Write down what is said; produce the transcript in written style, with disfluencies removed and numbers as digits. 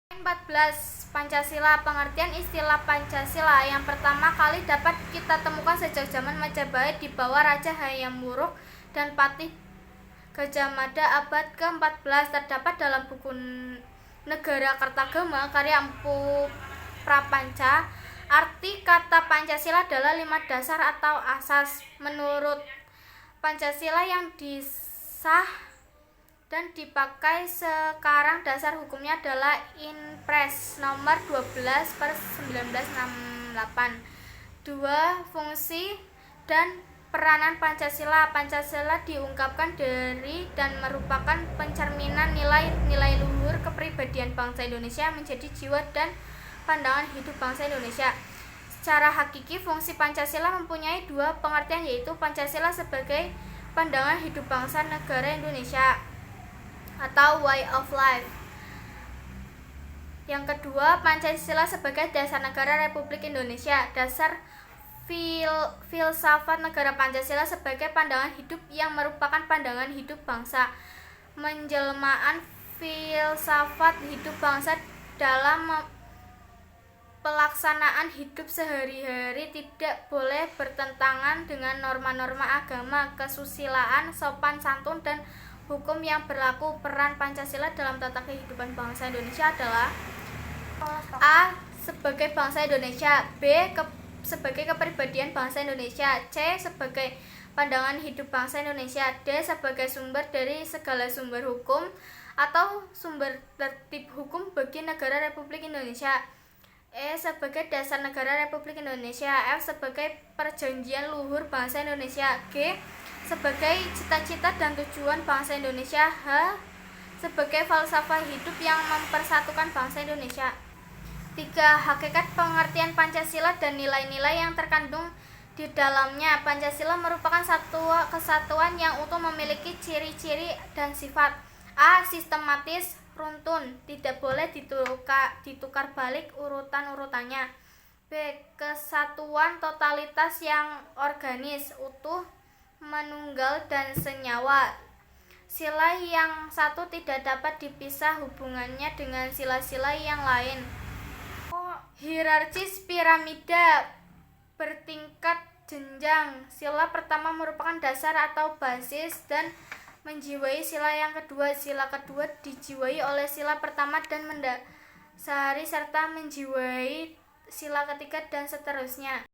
14. Pancasila. Pengertian istilah Pancasila yang pertama kali dapat kita temukan sejak zaman Majapahit di bawah Raja Hayam Wuruk dan Patih Gajah Mada abad ke-14. Terdapat dalam buku Negara Kertagama karya Empu Prapanca. Arti kata Pancasila adalah 5 dasar atau asas. Menurut Pancasila yang disah dan dipakai sekarang dasar hukumnya adalah Inpres nomor 12/1968. 2. Fungsi dan peranan Pancasila. Pancasila diungkapkan dari dan merupakan pencerminan nilai-nilai luhur kepribadian bangsa Indonesia menjadi jiwa dan pandangan hidup bangsa Indonesia. Secara hakiki, fungsi Pancasila mempunyai 2 pengertian, yaitu Pancasila sebagai pandangan hidup bangsa negara Indonesia atau way of life. Yang kedua, Pancasila sebagai dasar negara Republik Indonesia. Dasar filsafat negara Pancasila sebagai pandangan hidup yang merupakan pandangan hidup bangsa. Menjelmaan filsafat hidup bangsa dalam pelaksanaan hidup sehari-hari tidak boleh bertentangan dengan norma-norma agama, kesusilaan, sopan santun, dan hukum yang berlaku. Peran Pancasila dalam tata kehidupan bangsa Indonesia adalah A. Sebagai bangsa Indonesia, B. Sebagai kepribadian bangsa Indonesia, C. Sebagai pandangan hidup bangsa Indonesia, D. Sebagai sumber dari segala sumber hukum atau sumber tertib hukum bagi negara Republik Indonesia, E. Sebagai dasar negara Republik Indonesia, F. Sebagai perjanjian luhur bangsa Indonesia, G. Sebagai cita-cita dan tujuan bangsa Indonesia, H. Sebagai falsafah hidup yang mempersatukan bangsa Indonesia. 3. Hakikat pengertian Pancasila dan nilai-nilai yang terkandung di dalamnya. Pancasila merupakan satu kesatuan yang utuh memiliki ciri-ciri dan sifat. A. Sistematis, runtun, tidak boleh ditukar balik urutan-urutannya. B. Kesatuan totalitas yang organis, utuh, menunggal, dan senyawa. Sila yang satu tidak dapat dipisah hubungannya dengan sila-sila yang lain. Hierarkis piramida bertingkat jenjang. Sila pertama merupakan dasar atau basis dan menjiwai sila yang kedua. Sila kedua dijiwai oleh sila pertama dan mendasari serta menjiwai sila ketiga dan seterusnya.